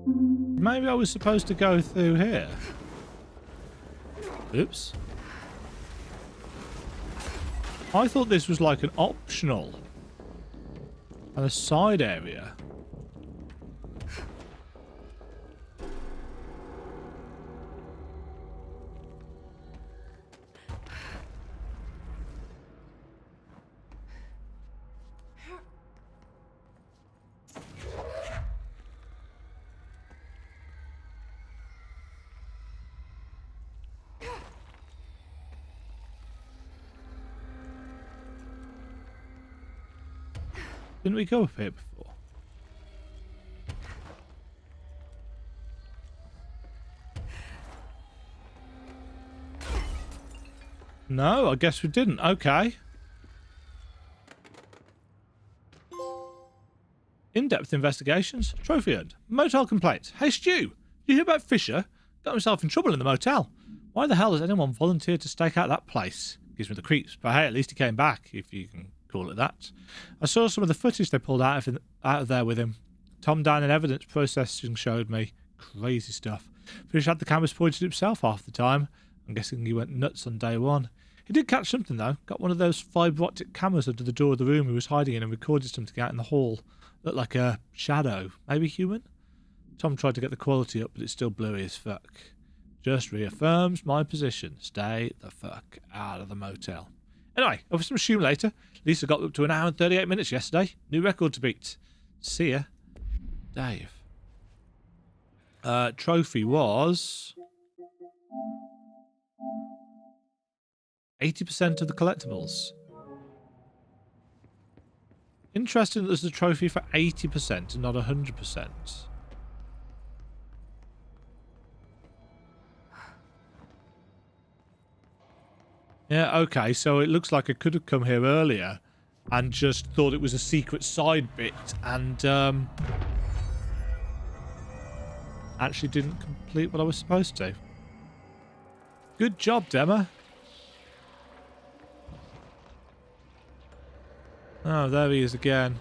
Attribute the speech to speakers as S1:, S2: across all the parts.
S1: Maybe I was supposed to go through here. Oops. I thought this was like an optional and a side area. Didn't we go up here before? No, I guess we didn't. Okay. In-depth investigations. Trophy earned. Motel complaints. Hey, Stu, did you hear about Fisher? Got himself in trouble in the motel. Why the hell has anyone volunteered to stake out that place? Gives me the creeps. But hey, at least he came back, if you can call it that. I saw some of the footage they pulled out of there with him. Tom down in evidence processing showed me. Crazy stuff. Fisher had the cameras pointed at himself half the time. I'm guessing he went nuts on day one. He did catch something, though. Got one of those fibre optic cameras under the door of the room he was hiding in and recorded something out in the hall. Looked like a shadow. Maybe human? Tom tried to get the quality up, but it's still blurry as fuck. Just reaffirms my position. Stay the fuck out of the motel. Anyway, over some assume later. Lisa got up to 1 hour and 38 minutes yesterday. New record to beat. See ya. Dave. Trophy was 80% of the collectibles. Interesting that there's a trophy for 80% and not 100%. Yeah, okay, so it looks like I could have come here earlier and just thought it was a secret side bit and actually didn't complete what I was supposed to. Good job, Dema. Oh, there he is again.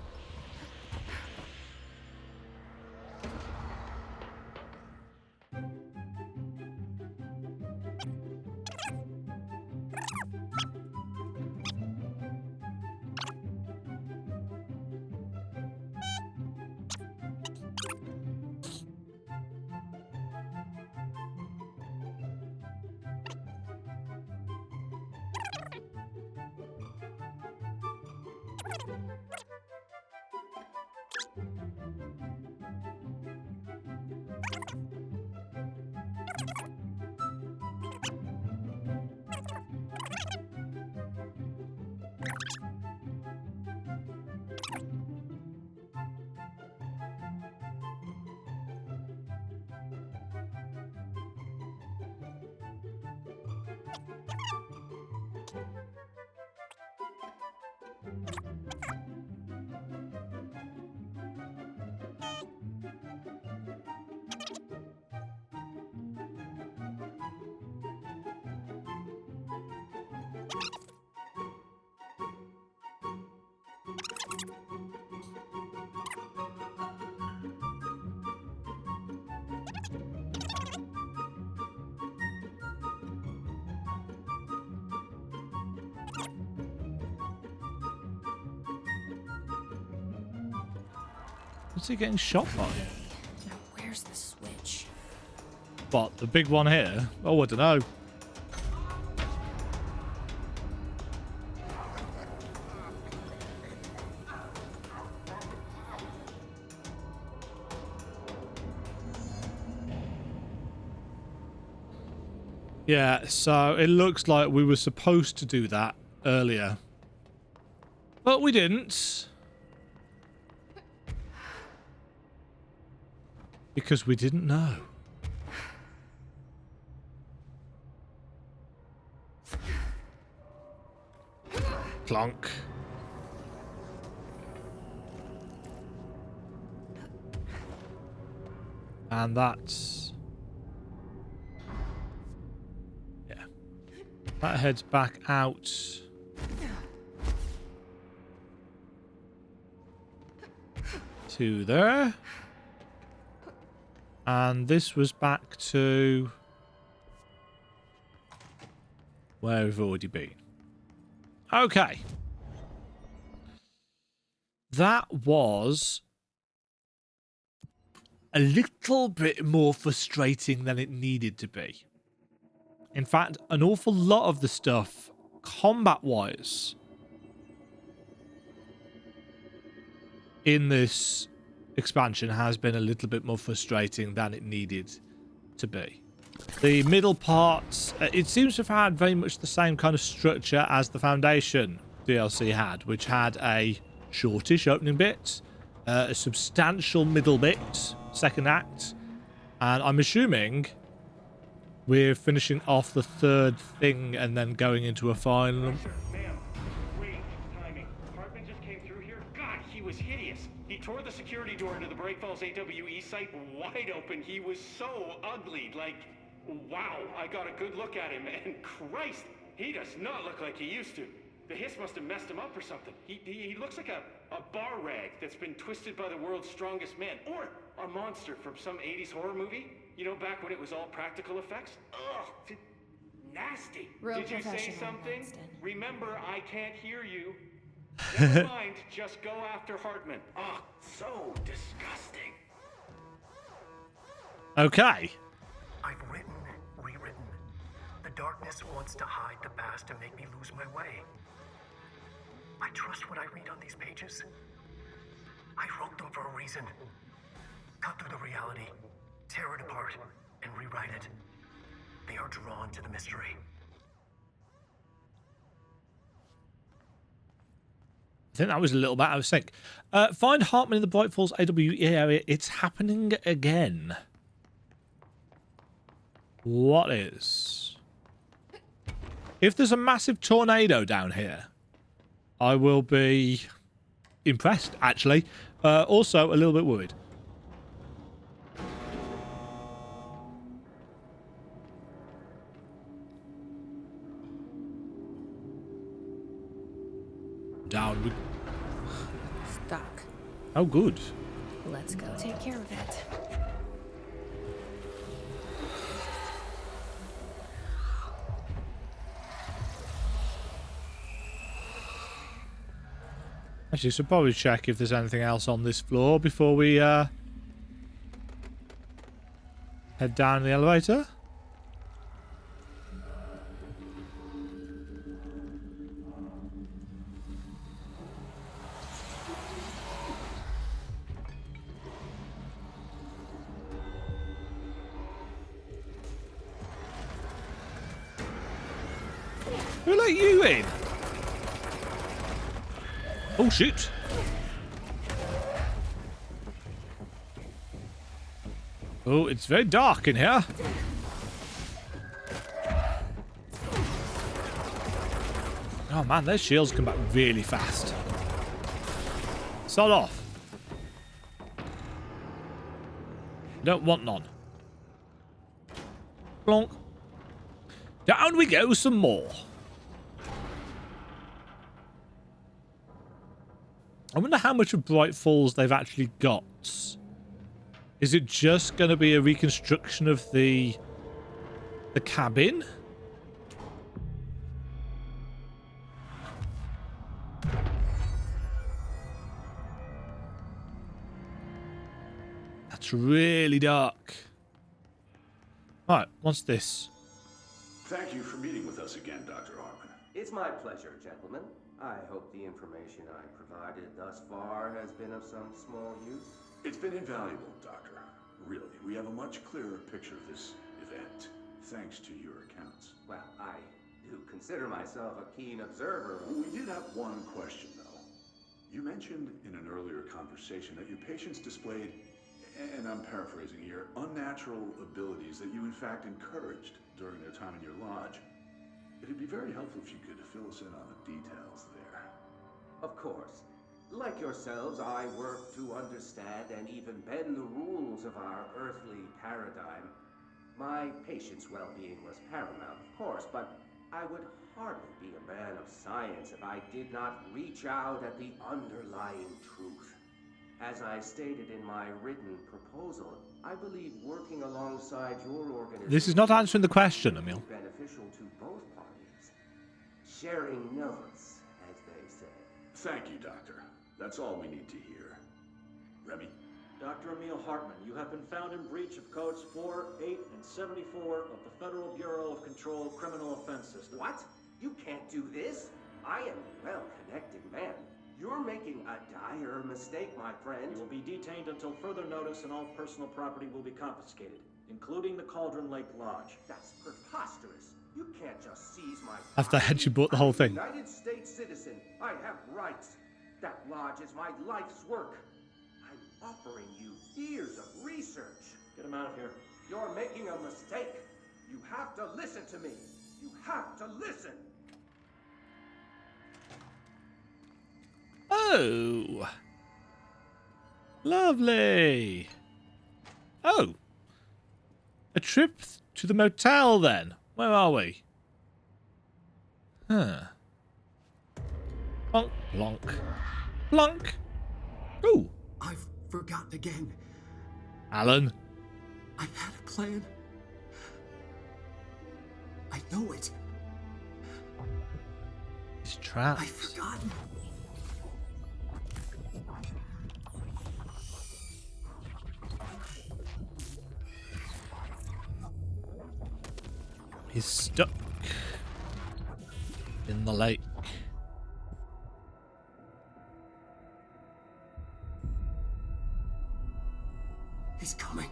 S1: What's he getting shot by?
S2: Now where's the switch?
S1: What, the big one here? Oh, I don't know. Yeah, so it looks like we were supposed to do that earlier. But we didn't. Because we didn't know. Clunk. And that's... yeah. That heads back out. To there. And this was back to where we've already been. Okay. That was a little bit more frustrating than it needed to be. In fact, an awful lot of the stuff, combat-wise, in this expansion has been a little bit more frustrating than it needed to be. The middle parts, it seems to have had very much the same kind of structure as the Foundation DLC had, which had a shortish opening bit, a substantial middle bit, second act, and I'm assuming we're finishing off the third thing and then going into a final.
S3: Ma'am, great timing. Hartman just came through here. God, he was hideous. He tore the security door into the Break Falls AWE site wide open. He was so ugly. Like, wow, I got a good look at him, and Christ, he does not look like he used to. The hiss must have messed him up or something. He looks like a bar rag that's been twisted by the world's strongest man. Or a monster from some 80s horror movie. You know, back when it was all practical effects? Ugh, nasty.
S2: Real
S3: Did you say
S2: professional,
S3: something?
S2: Winston.
S3: Remember, I can't hear you. Never mind, just go after Hartman. Oh, so disgusting.
S1: Okay.
S4: I've written, rewritten. The darkness wants to hide the past and make me lose my way. I trust what I read on these pages. I wrote them for a reason. Cut through the reality, tear it apart, and rewrite it. They are drawn to the mystery.
S1: I think that was a little bit out of sync. Find Hartman in the Bright Falls AWE area. It's happening again. What is? If there's a massive tornado down here, I will be impressed, actually. Also, a little bit worried. Down we...
S2: Stuck.
S1: Oh, good.
S2: Let's go take care of it.
S1: Actually, should probably check if there's anything else on this floor before we head down the elevator. Who let you in? Oh, shoot. Oh, it's very dark in here. Oh, man, their shields come back really fast. Sod off. Don't want none. Plonk. Down we go some more. I wonder how much of Bright Falls they've actually got. Is it just going to be a reconstruction of the cabin? That's really dark. Right, what's this?
S5: Thank you for meeting with us again, Dr. Hartman.
S6: It's my pleasure, gentlemen. I hope the information I provided thus far has been of some small use.
S5: It's been invaluable, Doctor. Really, we have a much clearer picture of this event, thanks to your accounts.
S6: Well, I do consider myself a keen observer.
S5: We did have one question, though. You mentioned in an earlier conversation that your patients displayed, and I'm paraphrasing here, unnatural abilities that you in fact encouraged during their time in your lodge. It'd be very helpful if you could fill us in on the details there.
S6: Of course. Like yourselves, I work to understand and even bend the rules of our earthly paradigm. My patient's well-being was paramount, of course, but I would hardly be a man of science if I did not reach out at the underlying truth. As I stated in my written proposal, I believe working alongside your organization...
S1: This is not answering the question, Emil.
S6: ...beneficial to both parties. Sharing notes, as they say.
S5: Thank you, Doctor. That's all we need to hear. Remy?
S7: Dr. Emil Hartman, you have been found in breach of Codes 4, 8, and 74 of the Federal Bureau of Control Criminal Offense System.
S6: What? You can't do this? I am a well-connected man. You're making a dire mistake, my friend.
S7: You will be detained until further notice and all personal property will be confiscated, including the Cauldron Lake Lodge.
S6: That's preposterous. You can't just seize my
S1: After I had you bought the whole thing.
S6: I'm a United States citizen. I have rights. That lodge is my life's work. I'm offering you years of research.
S7: Get him out of here.
S6: You're making a mistake. You have to listen to me. You have to listen.
S1: Oh. Lovely. Oh. A trip to the motel then. Where are we? Huh. Plonk, plonk, plonk. Ooh.
S4: I've forgotten again.
S1: Alan.
S4: I had a plan. I know it.
S1: He's trapped.
S4: I've forgotten.
S1: He's stuck in the lake.
S4: He's coming.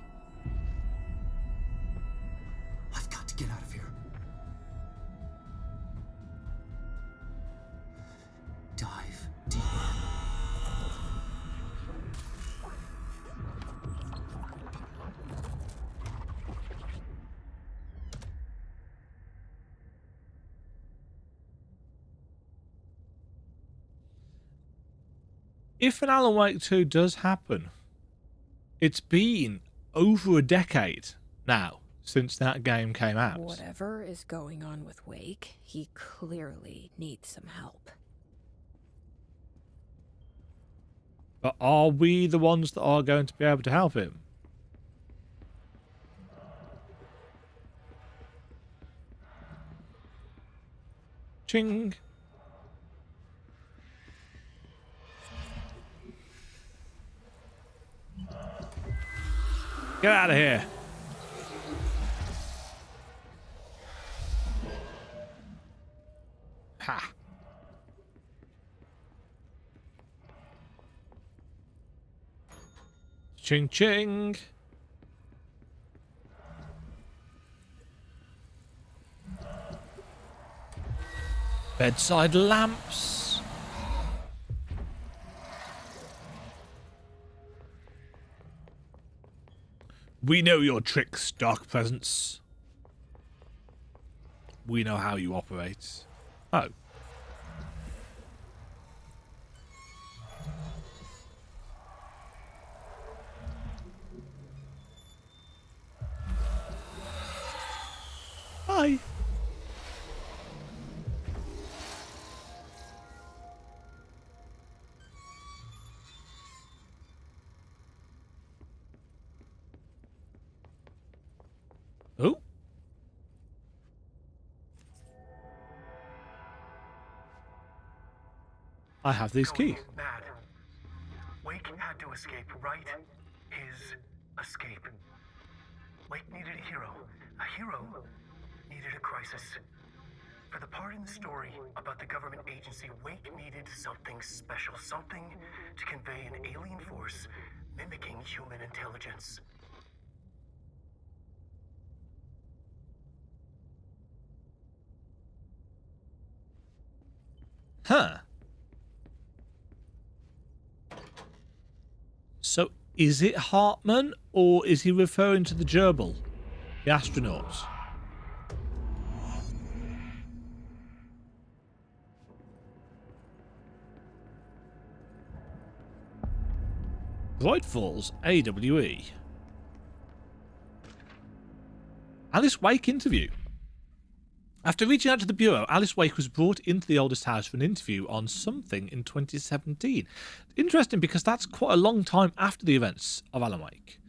S4: I've got to get out of here. Dive deeper.
S1: If an Alan Wake 2 does happen, it's been over a decade now since that game came out.
S2: Whatever is going on with Wake, he clearly needs some help.
S1: But are we the ones that are going to be able to help him? Ching. Get out of here. Ha. Ching ching. Bedside lamps. We know your tricks, Dark Presence. We know how you operate. Oh. Hi. Oh. I have these keys.
S4: Bad. Wake had to escape, right? His escape. Wake needed a hero. A hero needed a crisis. For the part in the story about the government agency, Wake needed something special. Something to convey an alien force mimicking human intelligence.
S1: Huh. So, is it Hartman, or is he referring to the gerbil, the astronauts? Void Falls, AWE. Alice Wake interview. After reaching out to the Bureau, Alice Wake was brought into the oldest house for an interview on something in 2017. Interesting, because that's quite a long time after the events of Alan Wake.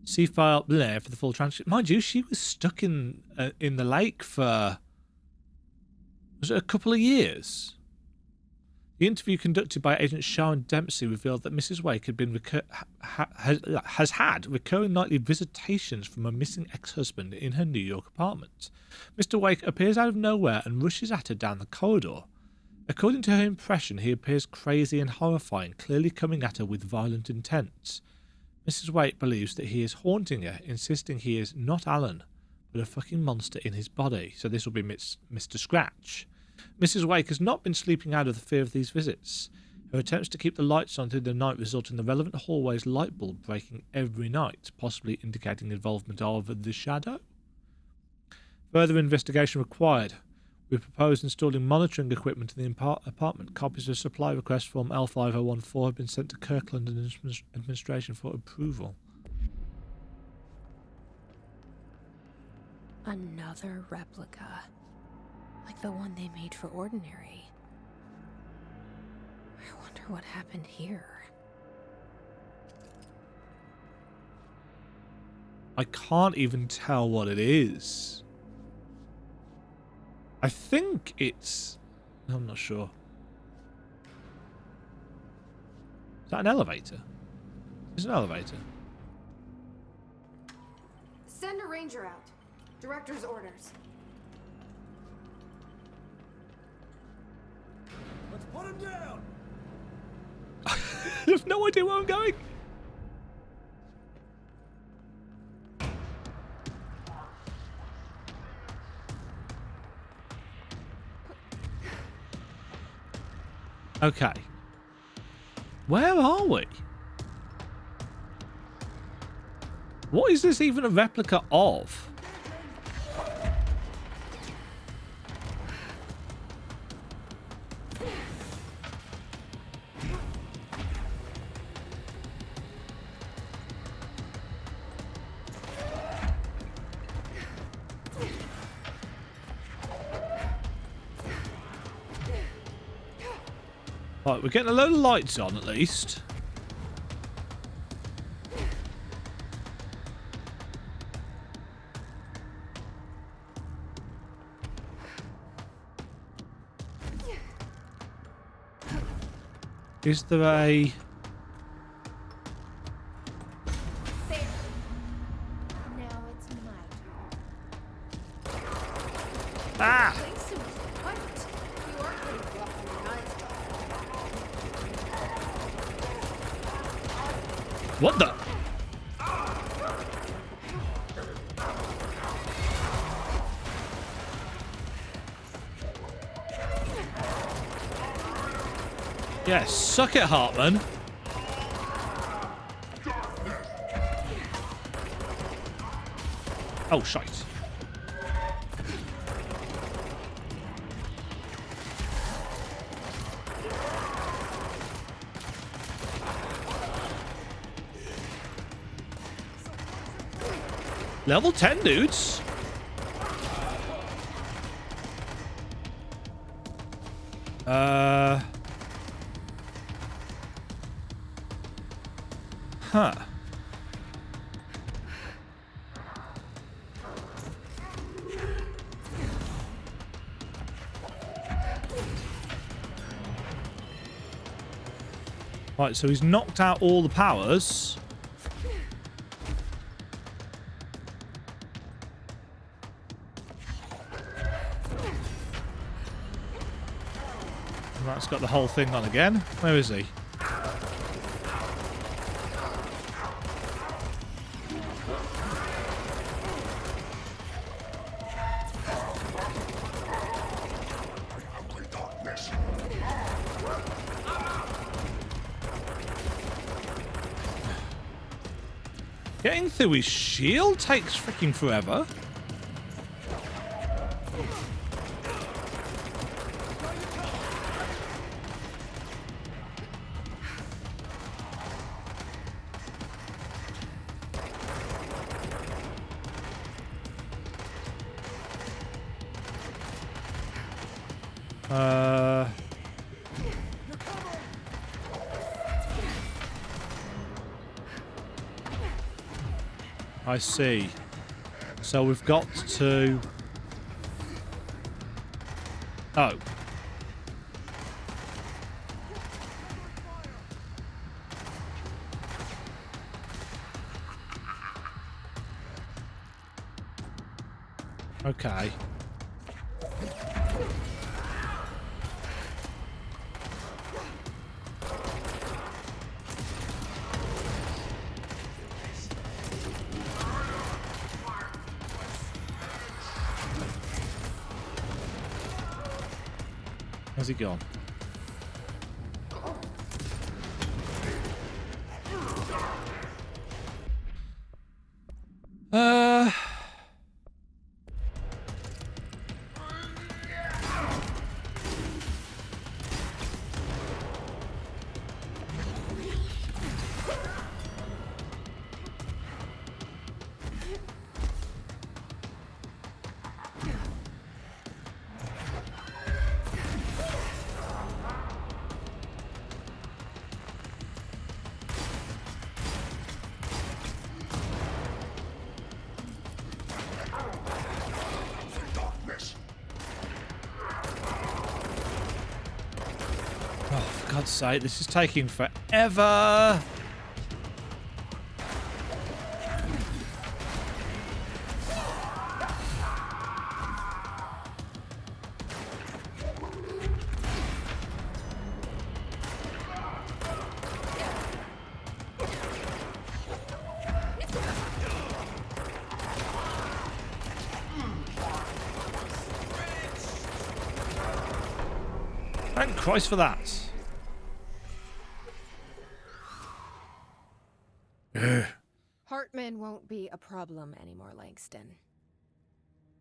S1: See file there for the full transcript. Mind you, she was stuck in the lake for, was it a couple of years? The interview conducted by Agent Sharon Dempsey revealed that Mrs. Wake had been has had recurring nightly visitations from a missing ex-husband in her New York apartment. Mr. Wake appears out of nowhere and rushes at her down the corridor. According to her impression, he appears crazy and horrifying, clearly coming at her with violent intent. Mrs. Wake believes that he is haunting her, insisting he is not Alan, but a fucking monster in his body. So this will be Mr. Scratch. Mrs. Wake has not been sleeping out of the fear of these visits. Her attempts to keep the lights on through the night result in the relevant hallway's light bulb breaking every night, possibly indicating involvement of the shadow. Further investigation required. We propose installing monitoring equipment in the apartment. Copies of supply request form L5014 have been sent to Kirkland administration for approval.
S2: Another replica. Like the one they made for Ordinary. I wonder what happened here.
S1: I can't even tell what it is. I think it's... I'm not sure. Is that an elevator? It's an elevator.
S8: Send a ranger out. Director's orders.
S7: Let's put him down!
S1: I have no idea where I'm going. Okay. Where are we? What is this even a replica of? Right, we're getting a load of lights on at least. Is there a...
S8: There. Now it's my turn.
S1: Ah!
S8: Place him what? You are pretty rough in your eyes,
S1: What the? Yeah, suck it, Hartman. Oh, shite. Level 10 dudes. Huh. Right, so he's knocked out all the powers. And that's got the whole thing on again. Where is he? Getting through his shield takes freaking forever. I see. So we've got to... Oh. Okay. Where's he gone? For God's sake, this is taking forever. Thank Christ for that.
S2: Hartman won't be a problem anymore, Langston.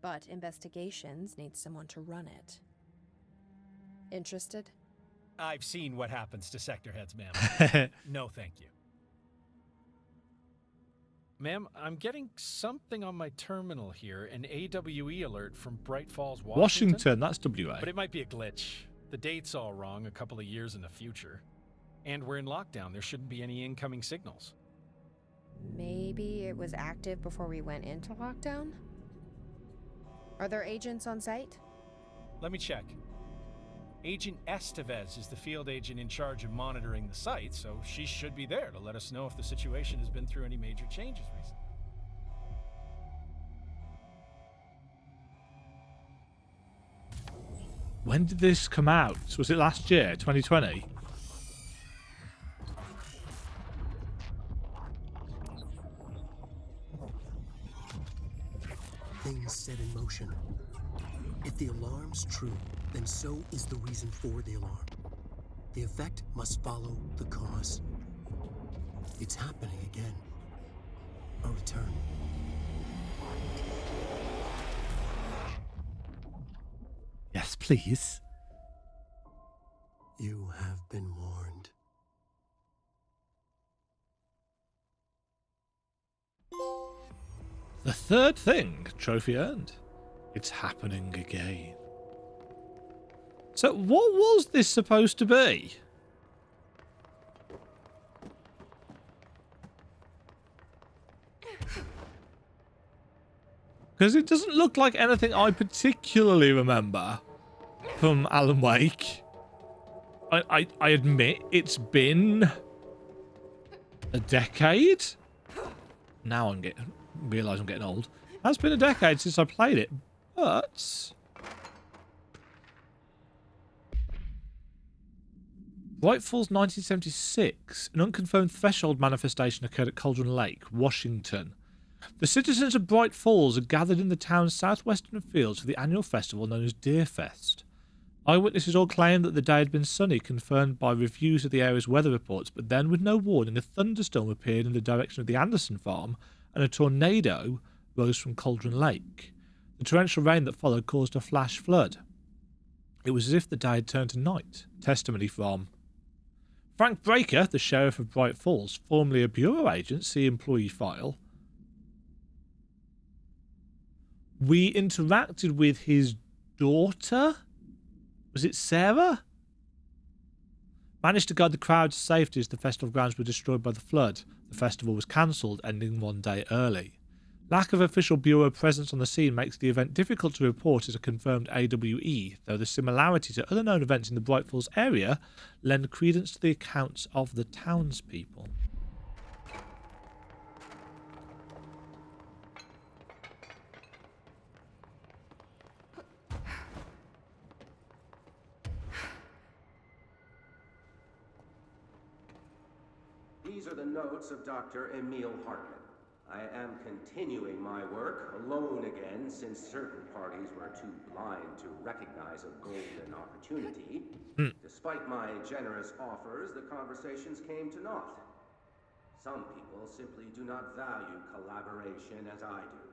S2: But investigations need someone to run it. Interested?
S9: I've seen what happens to sector heads, ma'am. No, thank you. Ma'am, I'm getting something on my terminal here, an AWE alert from Bright Falls,
S1: Washington, that's WA.
S9: But it might be a glitch. The date's all wrong, a couple of years in the future. And we're in lockdown. There shouldn't be any incoming signals.
S2: Maybe it was active before we went into lockdown? Are there agents on site?
S9: Let me check. Agent Estevez is the field agent in charge of monitoring the site, so she should be there to let us know if the situation has been through any major changes recently.
S1: When did this come out? Was it last year, 2020?
S4: Things set in motion. If the alarm's true, then so is the reason for the alarm. The effect must follow the cause. It's happening again. A return.
S1: Yes, please.
S4: You have been warned.
S1: The third thing, trophy earned. It's happening again. So what was this supposed to be? Because it doesn't look like anything I particularly remember from Alan Wake. I admit it's been a decade. Now realise I'm getting old. It has been a decade since I played it, but Bright Falls 1976. An unconfirmed threshold manifestation occurred at Cauldron Lake, Washington. The citizens of Bright Falls are gathered in the town's southwestern fields for the annual festival known as Deerfest. Eyewitnesses all claimed that the day had been sunny, confirmed by reviews of the area's weather reports, but then, with no warning, a thunderstorm appeared in the direction of the Anderson farm, and a tornado rose from Cauldron Lake. The torrential rain that followed caused a flash flood. It was as if the day had turned to night. Testimony from Frank Breaker, the sheriff of Bright Falls, formerly a bureau agent, see employee file. We interacted with his daughter Was it Sarah? Managed to guide the crowd to safety as the festival grounds were destroyed by the flood. The festival was cancelled, ending one day early. Lack of official bureau presence on the scene makes the event difficult to report as a confirmed AWE, though the similarity to other known events in the Bright Falls area lend credence to the accounts of the townspeople.
S6: These are the notes of Dr. Emil Hartman. I am continuing my work alone again since certain parties were too blind to recognize a golden opportunity. Despite my generous offers, the conversations came to naught. Some people simply do not value collaboration as I do.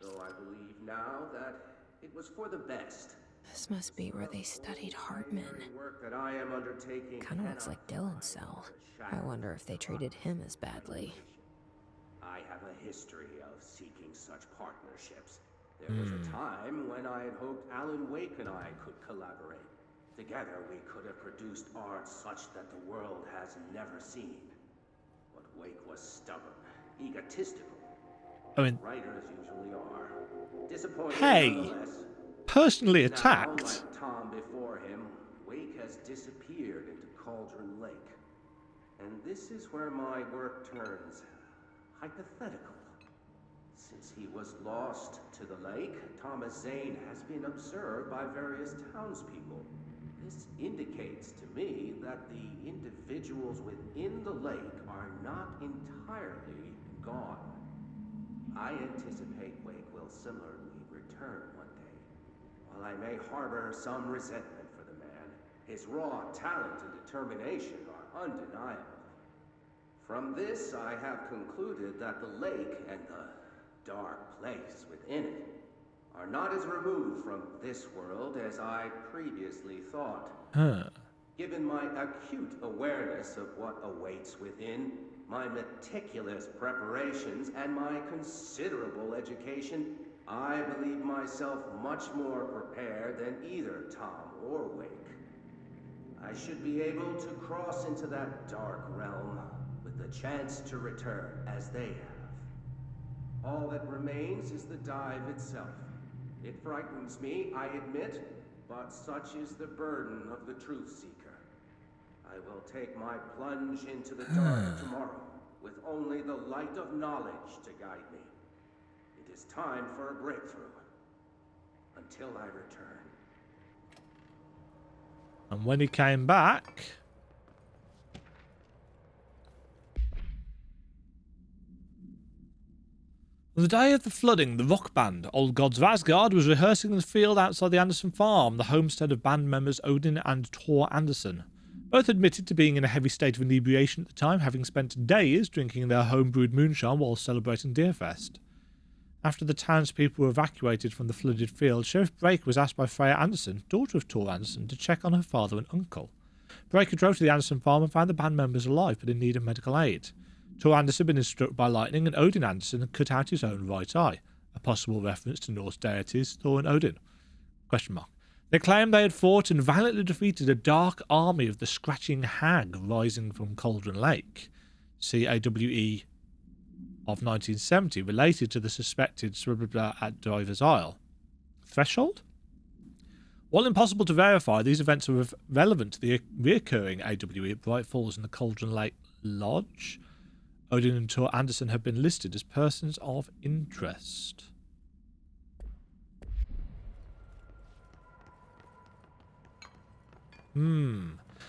S6: Though I believe now that it was for the best.
S2: This must be where they studied Hartman.
S6: Work that I am undertaking
S2: Kinda looks like Dylan's cell. I wonder if they treated him as badly.
S6: I have a history of seeking such partnerships. There was a time when I had hoped Alan Wake and I could collaborate. Together we could have produced art such that the world has never seen. But Wake was stubborn, egotistical.
S1: I mean,
S6: Writers usually are. Disappointing nonetheless.
S1: Personally
S6: Now,
S1: attacked.
S6: like Tom before him, Wake has disappeared into Cauldron Lake. And this is where my work turns hypothetical. Since he was lost to the lake, Thomas Zane has been observed by various townspeople. This indicates to me that the individuals within the lake are not entirely gone. I anticipate Wake will similarly return one day. While I may harbor some resentment for the man, his raw talent and determination are undeniable. From this, I have concluded that the lake and the dark place within it are not as removed from this world as I previously thought. Given my acute awareness of what awaits within, my meticulous preparations, and my considerable education, I believe myself much more prepared than either Tom or Wake. I should be able to cross into that dark realm with the chance to return as they have. All that remains is the dive itself. It frightens me, I admit, but such is the burden of the truth seeker. I will take my plunge into the dark tomorrow, with only the light of knowledge to guide me. It is time for a breakthrough, until I return.
S1: And when he came back... On the day of the flooding, the rock band, Old Gods of Asgard, was rehearsing in the field outside the Anderson farm, the homestead of band members Odin and Tor Anderson. Both admitted to being in a heavy state of inebriation at the time, having spent days drinking their home-brewed moonshine while celebrating Deerfest. After the townspeople were evacuated from the flooded field, Sheriff Brake was asked by Freya Anderson, daughter of Tor Anderson, to check on her father and uncle. Brake drove to the Anderson farm and found the band members alive but in need of medical aid. Tor Anderson had been struck by lightning, and Odin Anderson had cut out his own right eye, a possible reference to Norse deities Thor and Odin. They claimed they had fought and violently defeated a dark army of the Scratching Hag rising from Cauldron Lake. CAWE of 1970, related to the suspected at Driver's Isle. Threshold? While impossible to verify, these events are relevant to the reoccurring AWE at Bright Falls and the Cauldron Lake Lodge. Odin and Tor Anderson have been listed as persons of interest.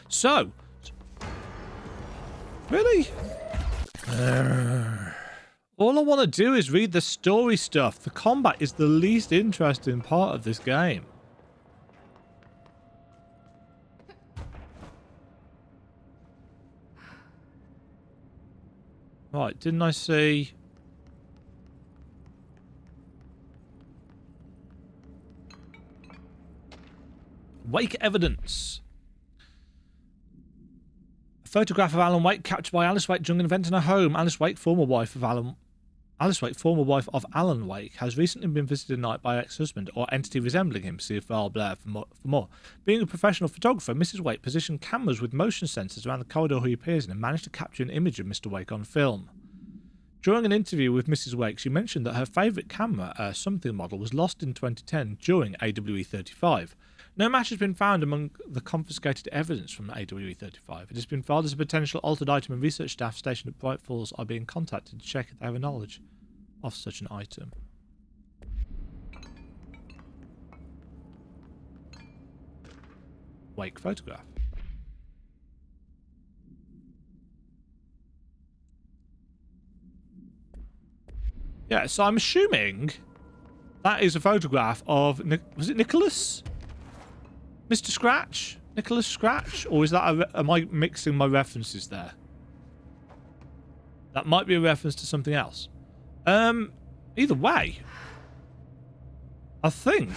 S1: So, really? All I want to do is read the story stuff. The combat is the least interesting part of this game. Right, didn't I see... Wake evidence. A photograph of Alan Wake captured by Alice Wake during an event in her home. Alice Wake, former wife of Alan Alice Wake, former wife of Alan Wake, has recently been visited at night by her ex-husband or entity resembling him. See file below for more. Being a professional photographer, Mrs. Wake positioned cameras with motion sensors around the corridor he appears in and managed to capture an image of Mr. Wake on film. During an interview with Mrs. Wake, she mentioned that her favourite camera, a something model, was lost in 2010 during AWE 35. No match has been found among the confiscated evidence from AWE 35. It has been filed as a potential altered item, and research staff stationed at Bright Falls are being contacted to check if they have a knowledge of such an item. Wake photograph. Yeah, so I'm assuming that is a photograph of... Was it Nicholas? Mr. Scratch? Nicholas Scratch? Or is that am I mixing my references there? That might be a reference to something else. Either way, I think...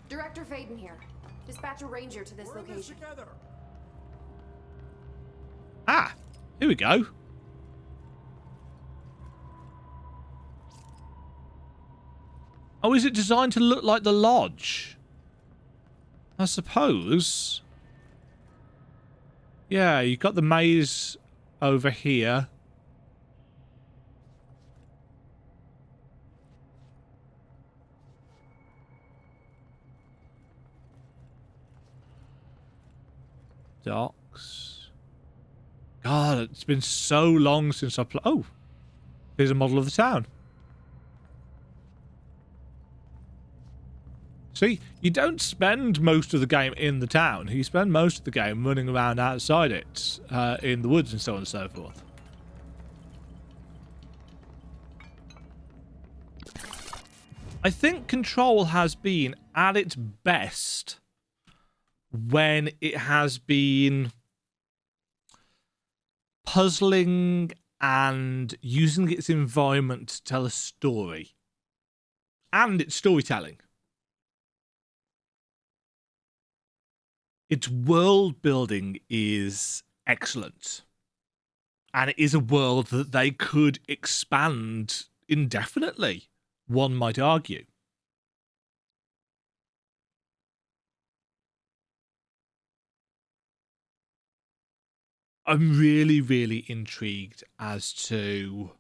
S2: Director Payne here. Dispatch a ranger to this location.
S1: Ah, here we go. Oh, is it designed to look like the lodge? I suppose. Yeah, you've got the maze over here. Docks. God, it's been so long since I played. Oh, here's a model of the town. See, you don't spend most of the game in the town. You spend most of the game running around outside it, in the woods and so on and so forth. I think Control has been at its best when it has been puzzling and using its environment to tell a story. And its storytelling. Its world building is excellent. And it is a world that they could expand indefinitely, one might argue. I'm really, really intrigued as to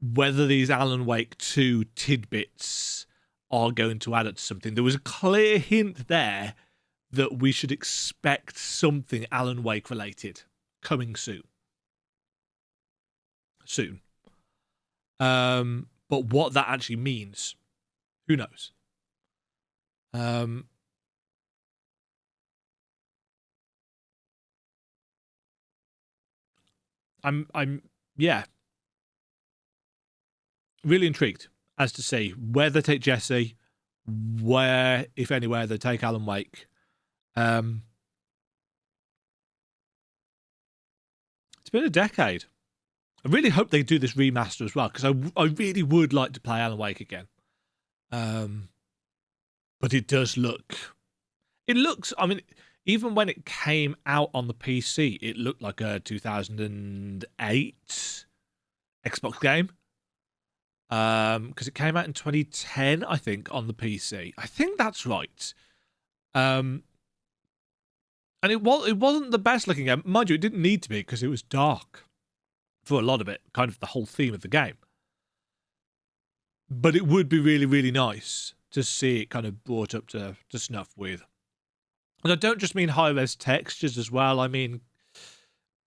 S1: whether these Alan Wake 2 tidbits are going to add up to something. There was a clear hint there that we should expect something Alan Wake related coming soon. But what that actually means, who knows? I'm yeah, really intrigued as to see where they take Jesse, where, if anywhere, they take Alan Wake. It's been a decade. I really hope they do this remaster as well, because I really would like to play Alan Wake again. But it does look... It looks... I mean, even when it came out on the PC, it looked like a 2008 Xbox game. Because it came out in 2010, I think, on the PC. I think that's right. And it wasn't the best looking game. Mind you, it didn't need to be, because it was dark for a lot of it, kind of the whole theme of the game. But it would be really, really nice to see it kind of brought up to snuff with. And I don't just mean high-res textures as well. I mean,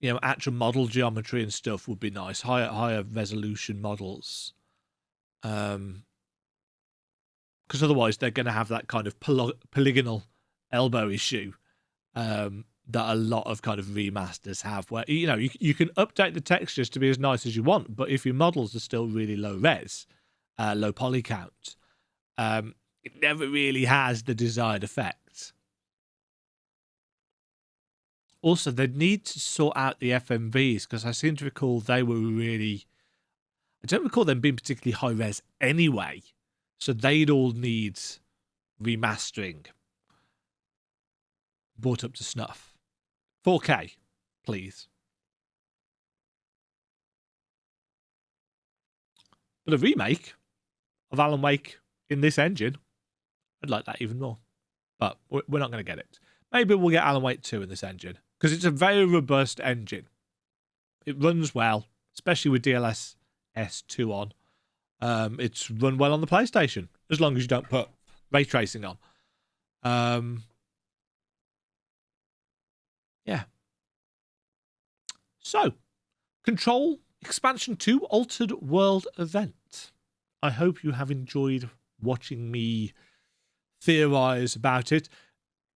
S1: you know, actual model geometry and stuff would be nice. Higher resolution models. Because otherwise they're going to have that kind of polygonal elbow issue that a lot of kind of remasters have, where, you know, you can update the textures to be as nice as you want, but if your models are still really low res, low poly count, it never really has the desired effect. Also, they need to sort out the FMVs, because I seem to recall they were really... I don't recall them being particularly high res anyway, so they'd all need remastering, brought up to snuff. 4K, please. But a remake of Alan Wake in this engine, I'd like that even more. But we're not going to get it. Maybe we'll get Alan Wake 2 in this engine, because it's a very robust engine. It runs well, especially with DLSS 2 on. It's run well on the PlayStation, as long as you don't put ray tracing on. Yeah. So, Control Expansion 2 Altered World Event. I hope you have enjoyed watching me theorize about it.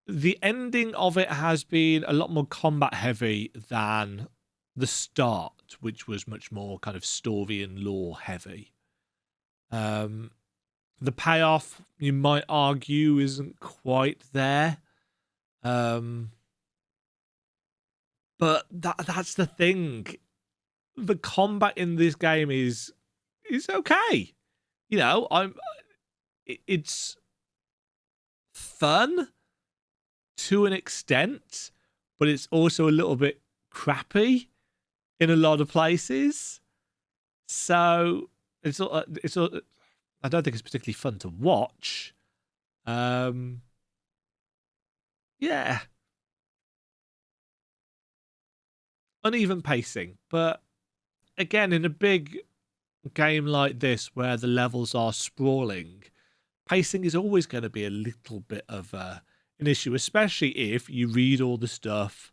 S1: The ending of it has been a lot more combat heavy than the start, which was much more kind of story and lore heavy. The payoff, you might argue, isn't quite there. But that's the thing. The combat in this game is okay. You know, it's fun to an extent, but it's also a little bit crappy in a lot of places. So it's I don't think it's particularly fun to watch. Yeah. Uneven pacing, but again, in a big game like this where the levels are sprawling, pacing is always going to be a little bit of an issue, especially if you read all the stuff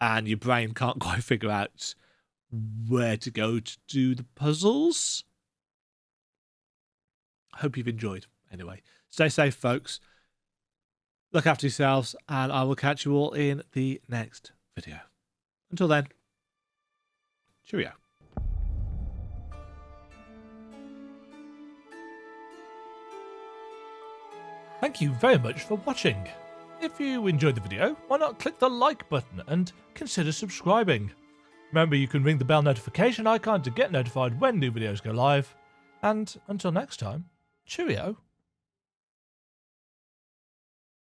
S1: and your brain can't quite figure out where to go to do the puzzles. I hope you've enjoyed. Anyway, stay safe, folks. Look after yourselves, and I will catch you all in the next video. Until then, cheerio. Thank you very much for watching. If you enjoyed the video, why not click the like button and consider subscribing. Remember, you can ring the bell notification icon to get notified when new videos go live. And until next time, cheerio.